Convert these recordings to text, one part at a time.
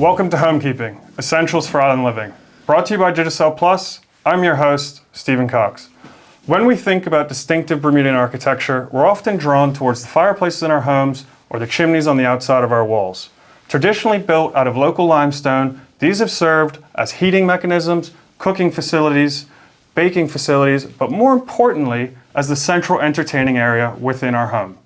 Welcome to Homekeeping, Essentials for Island Living. Brought to you by Digicel Plus, I'm your host, Stephen Cox. When we think about distinctive Bermudian architecture, we're often drawn towards the fireplaces in our homes or the chimneys on the outside of our walls. Traditionally built out of local limestone, these have served as heating mechanisms, cooking facilities, baking facilities, but more importantly, as the central entertaining area within our home.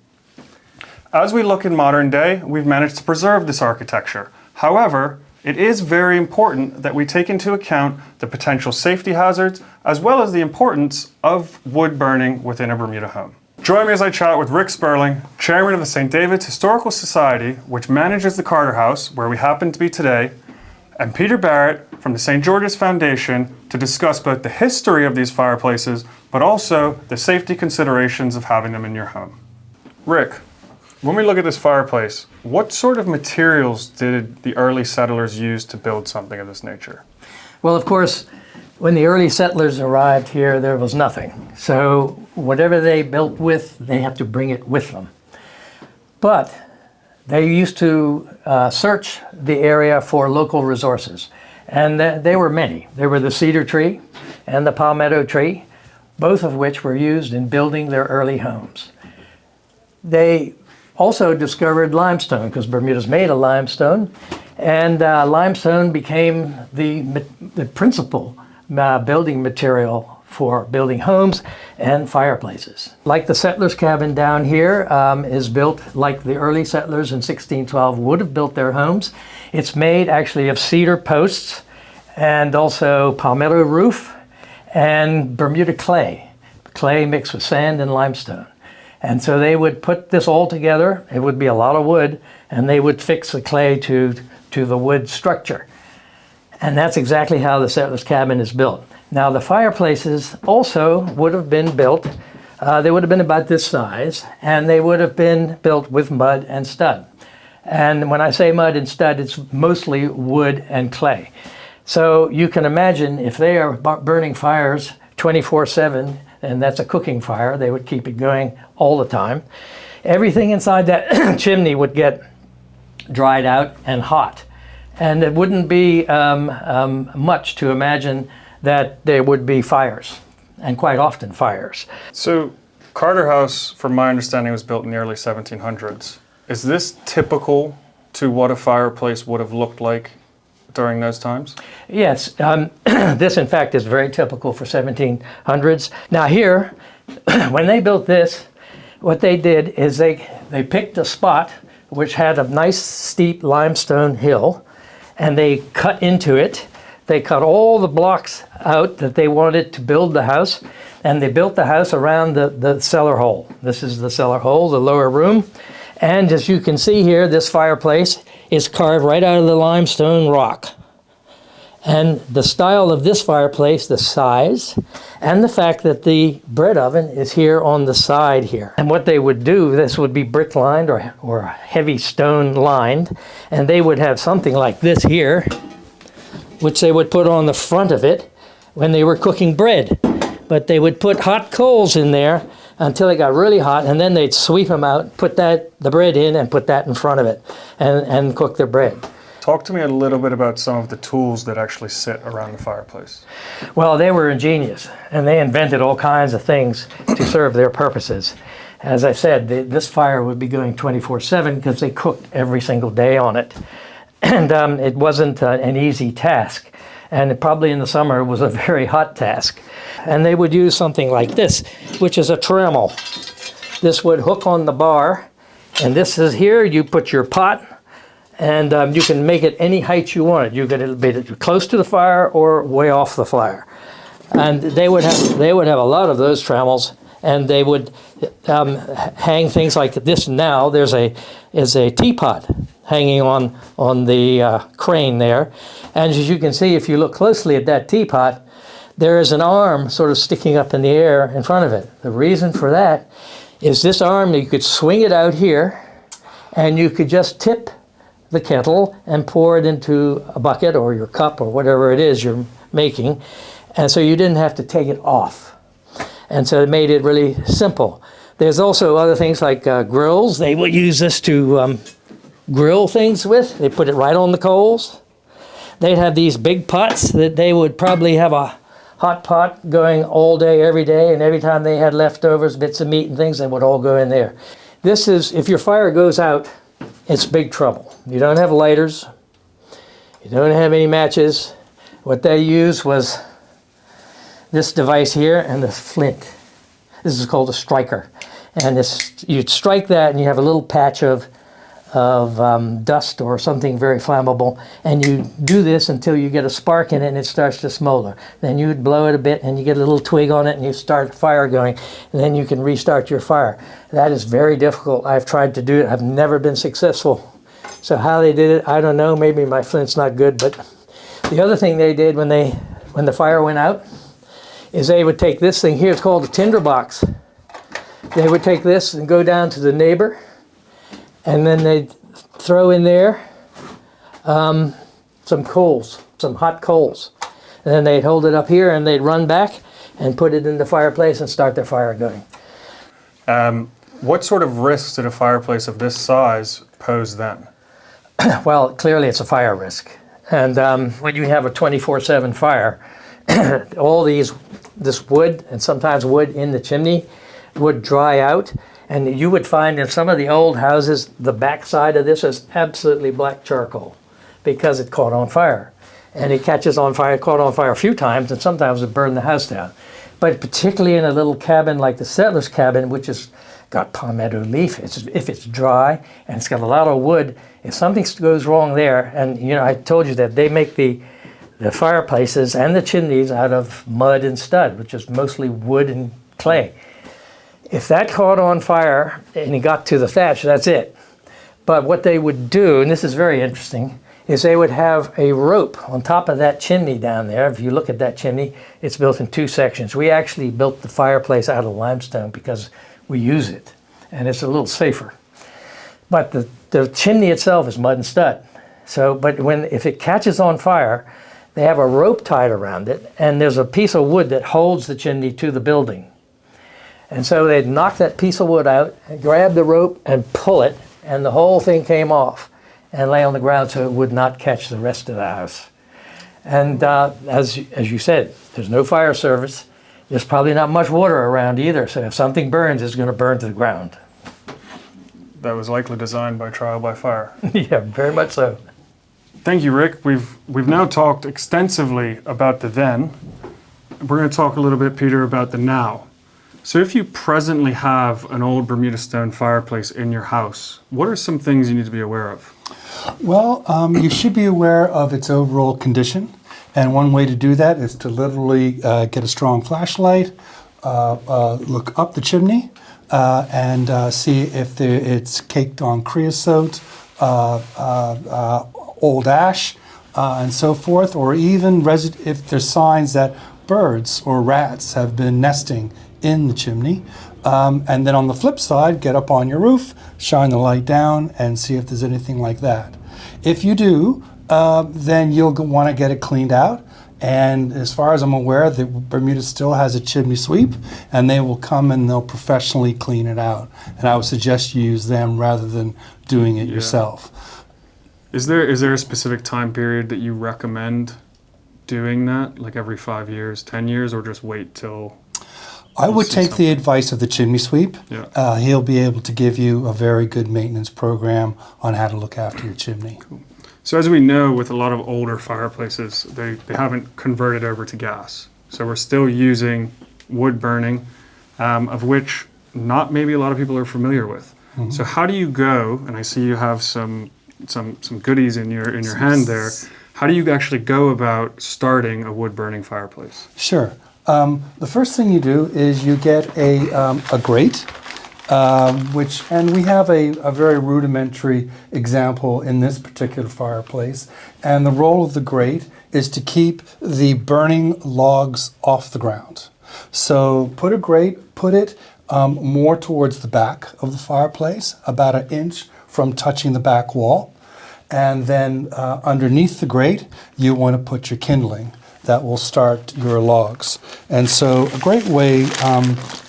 As we look in modern day, we've managed to preserve this architecture. However, it is very important that we take into account the potential safety hazards as well as the importance of wood burning within a Bermuda home. Join me as I chat with Rick Sperling, chairman of the St. David's Historical Society, which manages the Carter House, where we happen to be today, and Peter Barrett from the St. George's Foundation to discuss both the history of these fireplaces, but also the safety considerations of having them in your home. Rick, when we look at this fireplace, what sort of materials did the early settlers use to build something of this nature? Well, of course, when the early settlers arrived here, there was nothing. So whatever they built with, they had to bring it with them. But they used to search the area for local resources. And there were many. There were the cedar tree and the palmetto tree, both of which were used in building their early homes. They also discovered limestone, because Bermuda's made of limestone, and limestone became the principal building material for building homes and fireplaces. Like the settler's cabin down here is built like the early settlers in 1612 would have built their homes. It's made actually of cedar posts and also palmetto roof and Bermuda clay mixed with sand and limestone. And so they would put this all together. It would be a lot of wood, and they would fix the clay to the wood structure. And that's exactly how the settler's cabin is built. Now the fireplaces also would have been built, they would have been about this size, and they would have been built with mud and stud. And when I say mud and stud, it's mostly wood and clay. So you can imagine if they are burning fires 24/7, and that's a cooking fire, they would keep it going all the time. Everything inside that chimney would get dried out and hot. And it wouldn't be much to imagine that there would be fires, and quite often fires. So Carter House, from my understanding, was built in the early 1700s. Is this typical to what a fireplace would have looked like during those times? Yes, this in fact is very typical for 1700s. Now here, when they built this, what they did is they picked a spot which had a nice steep limestone hill, and they cut into it. They cut all the blocks out that they wanted to build the house, and they built the house around the cellar hole. This is the cellar hole, the lower room. And as you can see here, this fireplace is carved right out of the limestone rock. And the style of this fireplace, the size, and the fact that the bread oven is here on the side here. And what they would do, this would be brick lined or heavy stone lined, and they would have something like this here, which they would put on the front of it when they were cooking bread. But they would put hot coals in there until it got really hot, and then they'd sweep them out, put the bread in, and put that in front of it, and cook their bread. Talk to me a little bit about some of the tools that actually sit around the fireplace. Well, they were ingenious, and they invented all kinds of things to serve their purposes. As I said, this fire would be going 24/7 because they cooked every single day on it. And it wasn't an easy task. And probably in the summer it was a very hot task. And they would use something like this, which is a trammel. This would hook on the bar, and this is here, you put your pot, and you can make it any height you want. You could be close to the fire or way off the fire. And they would have a lot of those trammels, and they would hang things like this. Now there's a teapot hanging on the crane there. And as you can see, if you look closely at that teapot, there is an arm sort of sticking up in the air in front of it. The reason for that is this arm, you could swing it out here, and you could just tip the kettle and pour it into a bucket or your cup or whatever it is you're making. And so you didn't have to take it off. And so it made it really simple. There's also other things like grills. They will use this to grill things with. They put it right on the coals, they'd have these big pots that they would probably have a hot pot going all day, every day, and every time they had leftovers, bits of meat and things, they would all go in there. This is, if your fire goes out, it's big trouble. You don't have lighters, you don't have any matches. What they used was this device here and the flint. This is called a striker. And this, you'd strike that and you have a little patch of dust or something very flammable, and you do this until you get a spark in it and it starts to smolder. Then you would blow it a bit and you get a little twig on it and you start a fire going, and then you can restart your fire. That is very difficult. I've tried to do it. I've never been successful. So how they did it, I don't know. Maybe my flint's not good, but the other thing they did when the fire went out is they would take this thing here, it's called a tinder box. They would take this and go down to the neighbor, and then they'd throw in there some coals, some hot coals. And then they'd hold it up here and they'd run back and put it in the fireplace and start their fire going. What sort of risks did a fireplace of this size pose then? Well, clearly it's a fire risk. And when you have a 24/7 fire, all this wood, and sometimes wood in the chimney, would dry out. And you would find in some of the old houses, the back side of this is absolutely black charcoal because it caught on fire. And it catches on fire, it caught on fire a few times, and sometimes it burned the house down. But particularly in a little cabin like the settler's cabin, which has got palmetto leaf, if it's dry and it's got a lot of wood, if something goes wrong there, and you know, I told you that they make the fireplaces and the chimneys out of mud and stud, which is mostly wood and clay. If that caught on fire and it got to the thatch, that's it. But what they would do, and this is very interesting, is they would have a rope on top of that chimney down there. If you look at that chimney, it's built in two sections. We actually built the fireplace out of limestone because we use it, and it's a little safer. But the chimney itself is mud and stud. So, but if it catches on fire, they have a rope tied around it, and there's a piece of wood that holds the chimney to the building. And so they'd knock that piece of wood out, and grab the rope and pull it, and the whole thing came off and lay on the ground so it would not catch the rest of the house. And as you said, there's no fire service. There's probably not much water around either, so if something burns, it's going to burn to the ground. That was likely designed by trial by fire. Yeah, very much so. Thank you, Rick. We've now talked extensively about the then. We're going to talk a little bit, Peter, about the now. So if you presently have an old Bermuda stone fireplace in your house, what are some things you need to be aware of? Well, you should be aware of its overall condition. And one way to do that is to literally get a strong flashlight, look up the chimney, and see if it's caked on creosote, old ash, and so forth, or even if there's signs that birds or rats have been nesting in the chimney. And then on the flip side, get up on your roof, shine the light down, and see if there's anything like that. If you do, then you'll want to get it cleaned out. And as far as I'm aware, the Bermuda still has a chimney sweep, and they will come and they'll professionally clean it out. And I would suggest you use them rather than doing it yourself. Is there a specific time period that you recommend doing that, like every 5 years, 10 years, or just wait till... I would take the advice of the chimney sweep. Yeah. He'll be able to give you a very good maintenance program on how to look after your chimney. Cool. So as we know, with a lot of older fireplaces, they haven't converted over to gas. So we're still using wood burning, of which not maybe a lot of people are familiar with. Mm-hmm. So how do you go, and I see you have some goodies in your hand there, how do you actually go about starting a wood burning fireplace? Sure. The first thing you do is you get a grate, and we have a very rudimentary example in this particular fireplace. And the role of the grate is to keep the burning logs off the ground. So put it more towards the back of the fireplace, about 1 inch from touching the back wall. And then underneath the grate, you want to put your kindling. That will start your logs. And so a great way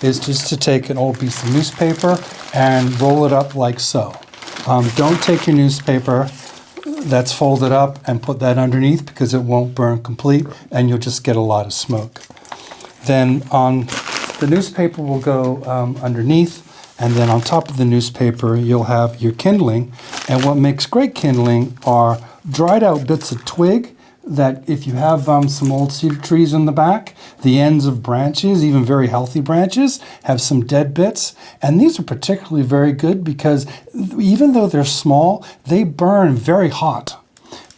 is just to take an old piece of newspaper and roll it up like so. Don't take your newspaper, that's folded up and put that underneath because it won't burn complete and you'll just get a lot of smoke. Then the newspaper will go underneath, and then on top of the newspaper you'll have your kindling. And what makes great kindling are dried out bits of twig that if you have some old cedar trees in the back, the ends of branches, even very healthy branches, have some dead bits. And these are particularly very good because even though they're small, they burn very hot.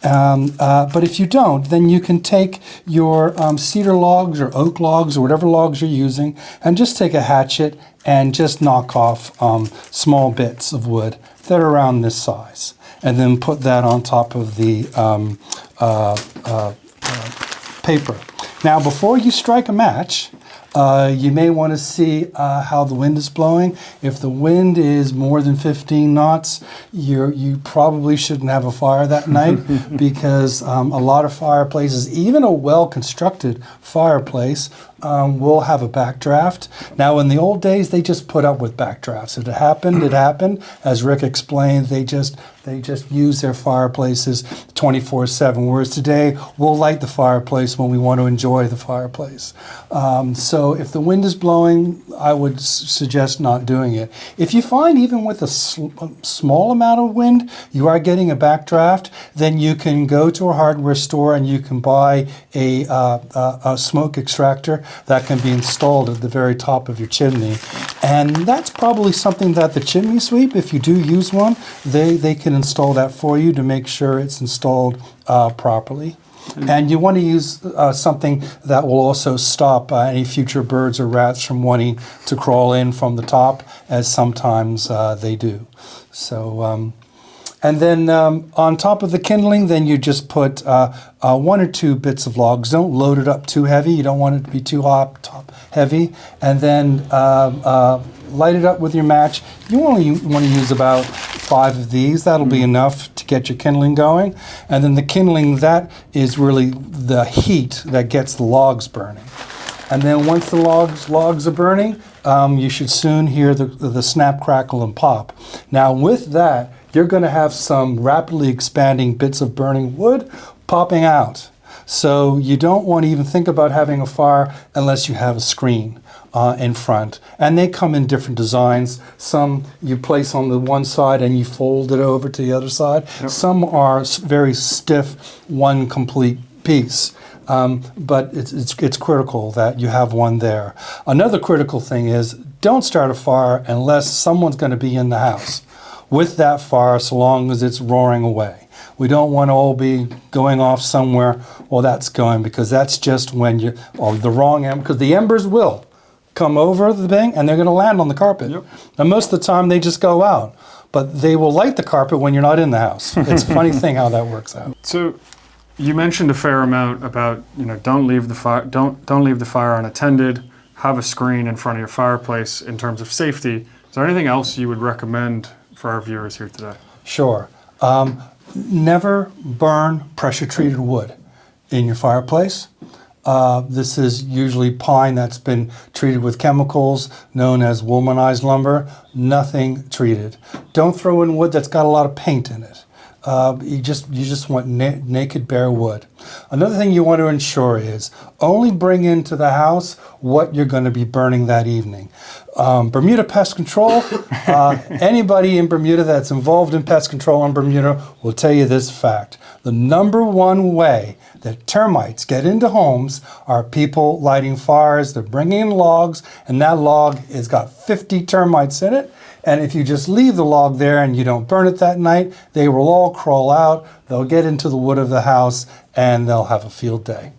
But if you don't, then you can take your cedar logs or oak logs or whatever logs you're using and just take a hatchet and just knock off small bits of wood that are around this size. And then put that on top of the paper. Now, before you strike a match, you may want to see how the wind is blowing. If the wind is more than 15 knots, you probably shouldn't have a fire that night because a lot of fireplaces, even a well-constructed fireplace, will have a backdraft. Now, in the old days, they just put up with backdrafts. It happened. As Rick explained, they just use their fireplaces 24/7, whereas today we'll light the fireplace when we want to enjoy the fireplace. So if the wind is blowing, I would suggest not doing it. If you find even with a small amount of wind, you are getting a backdraft, then you can go to a hardware store and you can buy a smoke extractor that can be installed at the very top of your chimney. And that's probably something that the chimney sweep, if you do use one, they can install that for you to make sure it's installed properly. And you want to use something that will also stop any future birds or rats from wanting to crawl in from the top, as sometimes they do. So, and then on top of the kindling, then you just put 1 or 2 bits of logs. Don't load it up too heavy. You don't want it to be too hot, top heavy. And then light it up with your match. You only want to use about 5 of these. That'll be enough to get your kindling going. And then the kindling, that is really the heat that gets the logs burning. And then once the logs are burning, you should soon hear the snap, crackle, and pop. Now with that, you're going to have some rapidly expanding bits of burning wood popping out. So you don't want to even think about having a fire unless you have a screen in front. And they come in different designs. Some you place on the one side and you fold it over to the other side. Yep. Some are very stiff, one complete piece. But it's critical that you have one there. Another critical thing is don't start a fire unless someone's going to be in the house with that fire, so long as it's roaring away. We don't want to all be going off somewhere while that's going, because that's just when you're on the wrong end, because the embers will come over the thing and they're going to land on the carpet. Yep. And most of the time they just go out, but they will light the carpet when you're not in the house. It's a funny thing how that works out. So you mentioned a fair amount about, don't leave the fire unattended, have a screen in front of your fireplace in terms of safety. Is there anything else you would recommend for our viewers here today? Sure. Never burn pressure-treated wood in your fireplace. This is usually pine that's been treated with chemicals known as woolmanized lumber. Nothing treated. Don't throw in wood that's got a lot of paint in it. You just want naked bare wood. Another thing you want to ensure is only bring into the house what you're going to be burning that evening. Bermuda pest control, anybody in Bermuda that's involved in pest control in Bermuda will tell you this fact. The #1 way that termites get into homes are people lighting fires. They're bringing in logs, and that log has got 50 termites in it. And if you just leave the log there and you don't burn it that night, they will all crawl out, they'll get into the wood of the house, and they'll have a field day.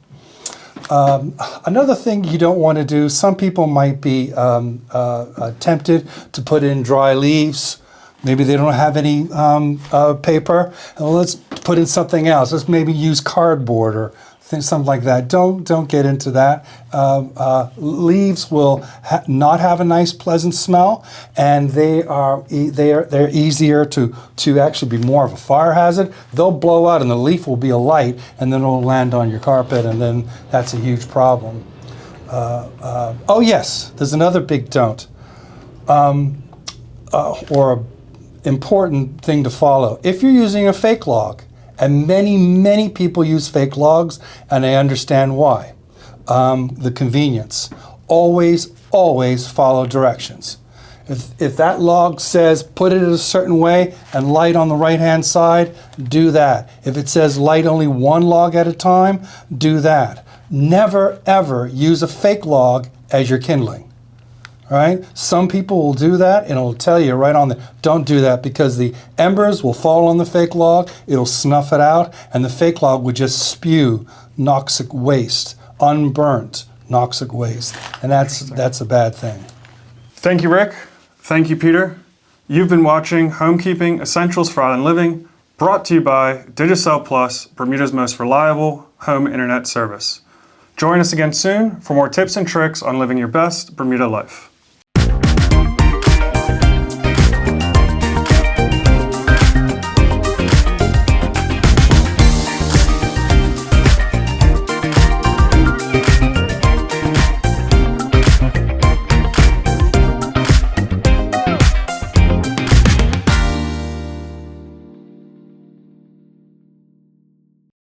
Another thing you don't want to do, some people might be tempted to put in dry leaves. Maybe they don't have any paper. Well, let's put in something else. Let's maybe use cardboard or something like that. Don't get into that. Leaves will not have a nice, pleasant smell, and they're easier to actually be more of a fire hazard. They'll blow out, and the leaf will be alight, and then it'll land on your carpet, and then that's a huge problem. Oh yes, there's another big don't, or important thing to follow. If you're using a fake log And many people use fake logs, and I understand why. The convenience. Always follow directions. If that log says put it a certain way and light on the right-hand side, do that. If it says light only one log at a time, do that. Never, ever use a fake log as your kindling. All right? Some people will do that, and it'll tell you right on there, don't do that, because the embers will fall on the fake log, it'll snuff it out, and the fake log would just spew toxic waste, unburnt toxic waste. And that's a bad thing. Thank you, Rick. Thank you, Peter. You've been watching Homekeeping Essentials for Island Living, brought to you by Digicel Plus, Bermuda's most reliable home internet service. Join us again soon for more tips and tricks on living your best Bermuda life.